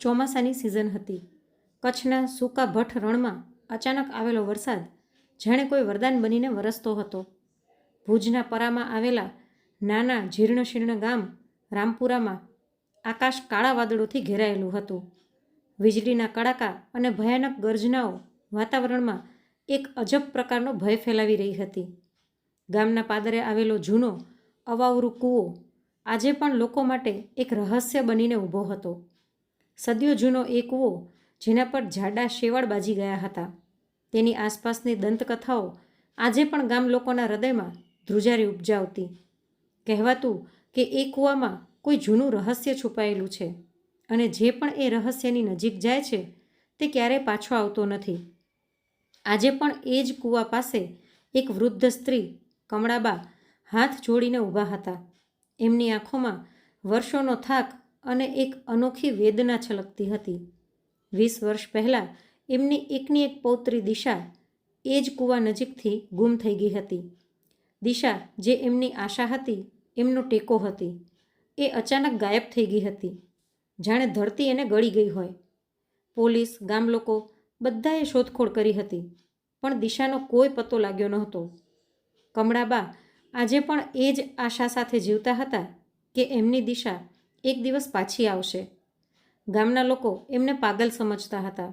ચોમાસાની સિઝન હતી. કચ્છના સૂકા ભઠ્ઠ રણમાં અચાનક આવેલો વરસાદ જાણે કોઈ વરદાન બનીને વરસતો હતો. ભુજના પરામાં આવેલા નાના જીર્ણશીર્ણ ગામ રામપુરામાં આકાશ કાળા વાદળોથી ઘેરાયેલું હતું. વીજળીના કડાકા અને ભયાનક ગર્જનાઓ વાતાવરણમાં એક અજબ પ્રકારનો ભય ફેલાવી રહી હતી. ગામના પાદરે આવેલો જૂનો અવાવરું કૂવો આજે પણ લોકો માટે એક રહસ્ય બનીને ઊભો હતો. સદીઓ જૂનો એ કૂવો જેના પર જાડા શેવાળ બાજી ગયા હતા. તેની આસપાસની દંતકથાઓ આજે પણ ગામ લોકોના હૃદયમાં ધ્રુજારી ઉપજાવતી. કહેવાતું કે એ કૂવામાં કોઈ જૂનું રહસ્ય છુપાયેલું છે અને જે પણ એ રહસ્યની નજીક જાય છે તે ક્યારેય પાછો આવતો નથી. આજે પણ એ જ કૂવા પાસે એક વૃદ્ધ સ્ત્રી કમળાબા હાથ જોડીને ઊભા હતા. એમની આંખોમાં વર્ષોનો થાક અને એક અનોખી વેદના છલકતી હતી. 20 વર્ષ પહેલાં એમની એકની એક પૌત્રી દિશા એ જ કૂવા નજીકથી ગુમ થઈ ગઈ હતી. દિશા જે એમની આશા હતી, એમનો ટેકો હતી, એ અચાનક ગાયબ થઈ ગઈ હતી. જાણે ધરતી એને ગળી ગઈ હોય. પોલીસ, ગામ લોકો બધાએ શોધખોળ કરી હતી, પણ દિશાનો કોઈ પત્તો લાગ્યો નહોતો. કમળાબા આજે પણ એ જ આશા સાથે જીવતા હતા કે એમની દિશા એક દિવસ પાછી આવશે. ગામના લોકો એમને પાગલ સમજતા હતા,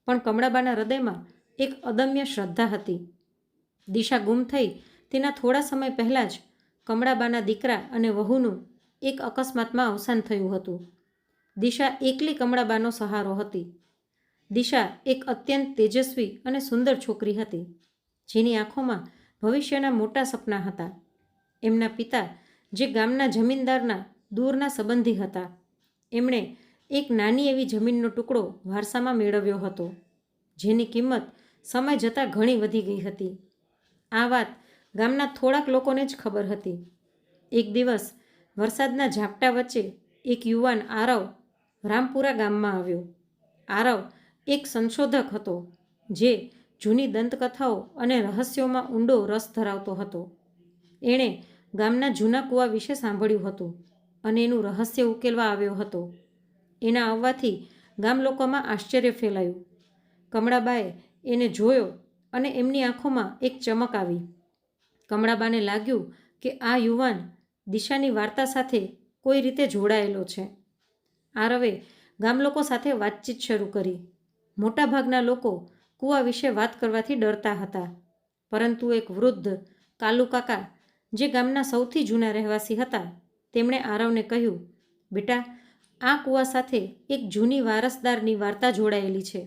પણ કમળાબાના હૃદયમાં એક અદમ્ય શ્રદ્ધા હતી. દિશા ગુમ થઈ તેના થોડા સમય પહેલાં જ કમળાબાના દીકરા અને વહુનું એક અકસ્માતમાં અવસાન થયું હતું. દિશા એકલી કમળાબાનો સહારો હતી. દિશા એક અત્યંત તેજસ્વી અને સુંદર છોકરી હતી, જેની આંખોમાં ભવિષ્યના મોટા સપના હતા. એમના પિતા જે ગામના જમીનદારના દૂરના સંબંધી હતા, એમણે એક નાની એવી જમીનનો ટુકડો વારસામાં મેળવ્યો હતો, જેની કિંમત સમય જતાં ઘણી વધી ગઈ હતી. આ વાત ગામના થોડાક લોકોને જ ખબર હતી. એક દિવસ વરસાદના ઝાપટા વચ્ચે એક યુવાન આરવ રામપુરા ગામમાં આવ્યો. આરવ એક સંશોધક હતો જે જૂની દંતકથાઓ અને રહસ્યોમાં ઊંડો રસ ધરાવતો હતો. એણે ગામના જૂના કૂવા વિશે સાંભળ્યું હતું અને એનું રહસ્ય ઉકેલવા આવ્યો હતો. એના આવવાથી ગામ લોકોમાં આશ્ચર્ય ફેલાયું. કમળાબાએ એને જોયો અને એમની આંખોમાં એક ચમક આવી. કમળાબાને લાગ્યું કે આ યુવાન દિશાની વાર્તા સાથે કોઈ રીતે જોડાયેલો છે. આરવે ગામ લોકો સાથે વાતચીત શરૂ કરી. મોટાભાગના લોકો કૂવા વિશે વાત કરવાથી ડરતા હતા, પરંતુ એક વૃદ્ધ કાલુકાકા જે ગામના સૌથી જૂના રહેવાસી હતા, તેમણે આરવને કહ્યું, બેટા, આ કૂવા સાથે એક જૂની વારસદારની વાર્તા જોડાયેલી છે.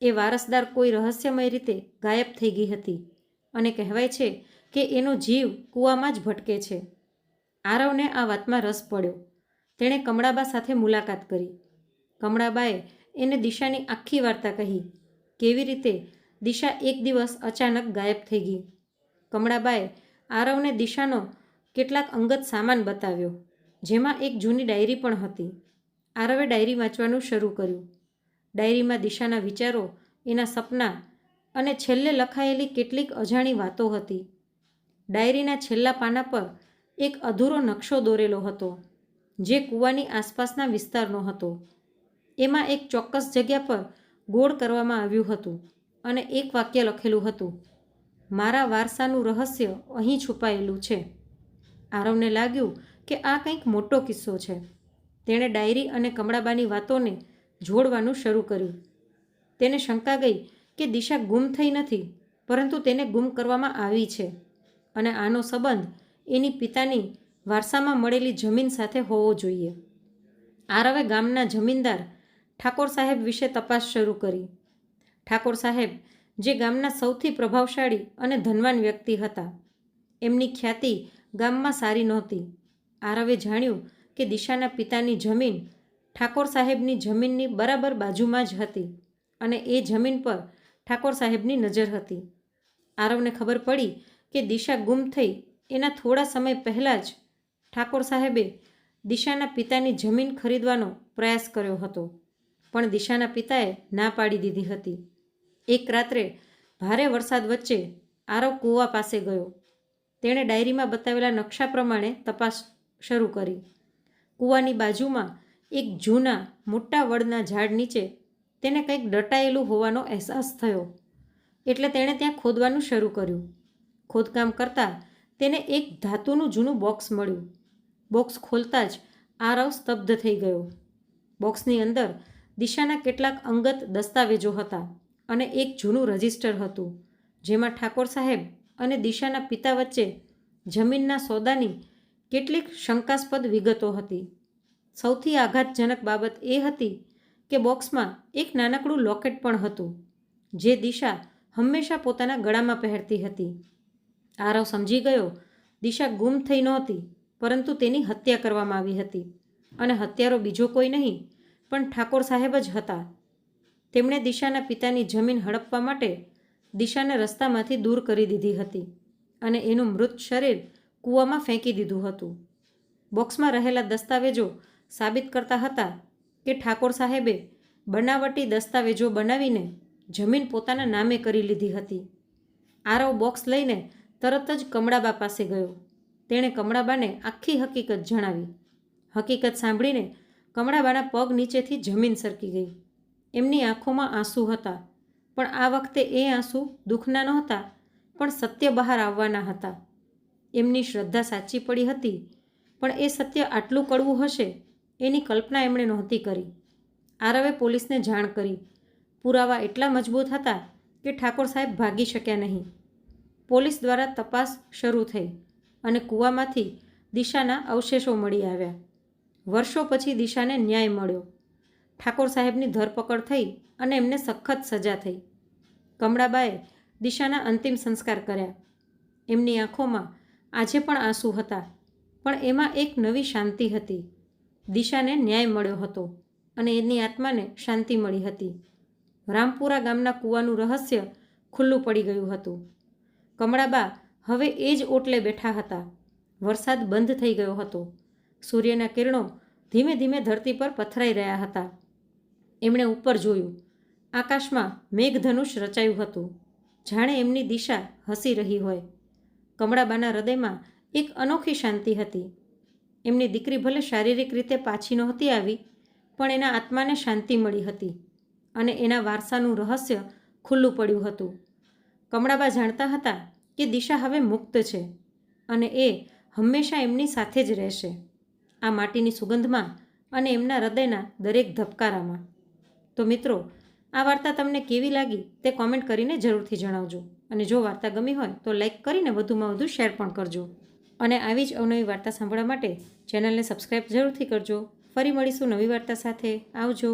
એ વારસદાર કોઈ રહસ્યમય રીતે ગાયબ થઈ ગઈ હતી અને કહેવાય છે કે એનો જીવ કૂવામાં જ ભટકે છે. આરવને આ વાતમાં રસ પડ્યો. તેણે કમળાબા સાથે મુલાકાત કરી. કમળાબાએ એને દિશાની આખી વાર્તા કહી. કેવી રીતે દિશા એક દિવસ અચાનક ગાયબ થઈ ગઈ. કમળાબાએ આરવને દિશાનો કેટલાક અંગત સામાન બતાવ્યો, જેમાં એક જૂની ડાયરી પણ હતી. આરવે ડાયરી વાંચવાનું શરૂ કર્યું. ડાયરીમાં દિશાના વિચારો, એના સપના અને છેલ્લે લખાયેલી કેટલીક અજાણી વાતો હતી. ડાયરીના છેલ્લા પાના પર એક અધૂરો નકશો દોરેલો હતો, જે કૂવાની આસપાસના વિસ્તારનો હતો. એમાં એક ચોક્કસ જગ્યા પર ગોળ કરવામાં આવ્યું હતું અને એક વાક્ય લખેલું હતું, મારા વારસાનું રહસ્ય અહીં છુપાયેલું છે. આરવને લાગ્યું કે આ કંઈક મોટો કિસ્સો છે. તેણે ડાયરી અને કમળાબાની વાતોને જોડવાનું શરૂ કર્યું. તેને શંકા ગઈ કે દિશા ગુમ થઈ નથી, પરંતુ તેને ગુમ કરવામાં આવી છે અને આનો સંબંધ એની પિતાની વારસામાં મળેલી જમીન સાથે હોવો જોઈએ. આરવે ગામના જમીનદાર ઠાકોર સાહેબ વિશે તપાસ શરૂ કરી. ઠાકોર સાહેબ જે ગામના સૌથી પ્રભાવશાળી અને ધનવાન વ્યક્તિ હતા. એમની ખ્યાતિ ગામમાં સારી નહોતી. આરવે જાણ્યું કે દિશાના પિતાની જમીન ઠાકોર સાહેબની જમીનની બરાબર બાજુમાં જ હતી અને એ જમીન પર ઠાકોર સાહેબની નજર હતી. આરવને ખબર પડી કે દિશા ગુમ થઈ એના થોડા સમય પહેલાં જ ઠાકોર સાહેબે દિશાના પિતાની જમીન ખરીદવાનો પ્રયાસ કર્યો હતો, પણ દિશાના પિતાએ ના પાડી દીધી હતી. એક રાત્રે ભારે વરસાદ વચ્ચે આરવ કૂવા પાસે ગયો. તેણે ડાયરીમાં બતાવેલા નકશા પ્રમાણે તપાસ શરૂ કરી. કૂવાની બાજુમાં એક જૂના મોટા વડના ઝાડ નીચે તેને કંઈક દટાયેલું હોવાનો અહેસાસ થયો. એટલે તેણે ત્યાં ખોદવાનું શરૂ કર્યું. ખોદકામ કરતાં તેને એક ધાતુનું જૂનું બોક્સ મળ્યું. બોક્સ ખોલતા જ આરવ સ્તબ્ધ થઈ ગયો. બોક્સની અંદર દિશાના કેટલાક અંગત દસ્તાવેજો હતા અને એક જૂનું રજિસ્ટર હતું, જેમાં ઠાકોર સાહેબ અને દિશાના પિતા વચ્ચે જમીનના સોદાની કેટલીક શંકાસ્પદ વિગતો હતી. સૌથી આઘાતજનક બાબત એ હતી કે બોક્સમાં એક નાનકડું લોકેટ પણ હતું, જે દિશા હંમેશા પોતાના ગળામાં પહેરતી હતી. આરવ સમજી ગયો દિશા ગુમ થઈ નહોતી, પરંતુ તેની હત્યા કરવામાં આવી હતી અને હત્યારો બીજો કોઈ નહીં પણ ઠાકોર સાહેબ જ હતા. તેમણે દિશાના પિતાની જમીન હડપવા માટે દિશાને રસ્તામાંથી દૂર કરી દીધી હતી અને એનું મૃત શરીર કૂવામાં ફેંકી દીધું હતું. બોક્સમાં રહેલા દસ્તાવેજો સાબિત કરતા હતા કે ઠાકોર સાહેબે બનાવટી દસ્તાવેજો બનાવીને જમીન પોતાના નામે કરી લીધી હતી. આરવ બોક્સ લઈને તરત જ કમળાબા પાસે ગયો. તેણે કમળાબાને આખી હકીકત જણાવી. હકીકત સાંભળીને કમળાબાના પગ નીચેથી જમીન સરકી ગઈ. એમની આંખોમાં આંસુ હતા, પણ આ વખતે એ આંસુ દુઃખના નહોતા, પણ સત્ય બહાર આવવાના હતા. એમની શ્રદ્ધા સાચી પડી હતી, પણ એ સત્ય આટલું કડવું હશે એની કલ્પના એમણે નહોતી કરી. આરવે પોલીસને જાણ કરી. પુરાવા એટલા મજબૂત હતા કે ઠાકોર સાહેબ ભાગી શક્યા નહીં. પોલીસ દ્વારા તપાસ શરૂ થઈ અને કૂવામાંથી દિશાના અવશેષો મળી આવ્યા. વર્ષો પછી દિશાને ન્યાય મળ્યો. ઠાકોર સાહેબની ધરપકડ થઈ અને એમને સખત સજા થઈ. કમળાબાએ દિશાના અંતિમ સંસ્કાર કર્યા. એમની આંખોમાં આજે પણ આંસુ હતા, પણ એમાં એક નવી શાંતિ હતી. દિશાને ન્યાય મળ્યો હતો અને એની આત્માને શાંતિ મળી હતી. રામપુરા ગામના કૂવાનું રહસ્ય ખુલ્લું પડી ગયું હતું. કમળાબા હવે એ જ ઓટલે બેઠા હતા. વરસાદ બંધ થઈ ગયો હતો. સૂર્યના કિરણો ધીમે ધીમે ધરતી પર પથરાઈ રહ્યા હતા. એમણે ઉપર જોયું. આકાશમાં મેઘધનુષ રચાયું હતું, જાણે એમની દિશા હસી રહી હોય. કમળાબાના હૃદયમાં એક અનોખી શાંતિ હતી. એમની દીકરી ભલે શારીરિક રીતે પાછી નહોતી આવી, પણ એના આત્માને શાંતિ મળી હતી અને એના વારસાનું રહસ્ય ખુલ્લું પડ્યું હતું. કમળાબા જાણતા હતા કે દિશા હવે મુક્ત છે અને એ હંમેશા એમની સાથે જ રહેશે, આ માટીની સુગંધમાં અને એમના હૃદયના દરેક ધબકારામાં. તો મિત્રો, આ વાર્તા તમને કેવી લાગી તે કોમેન્ટ કરીને જરૂરથી જણાવજો. અને જો વાર્તા ગમી હોય તો લાઈક કરીને વધુમાં વધુ શેર પણ કરજો. અને આવી જ અવનવી વાર્તા સાંભળવા માટે ચેનલને સબસ્ક્રાઈબ જરૂરથી કરજો. ફરી મળીશું નવી વાર્તા સાથે. આવજો.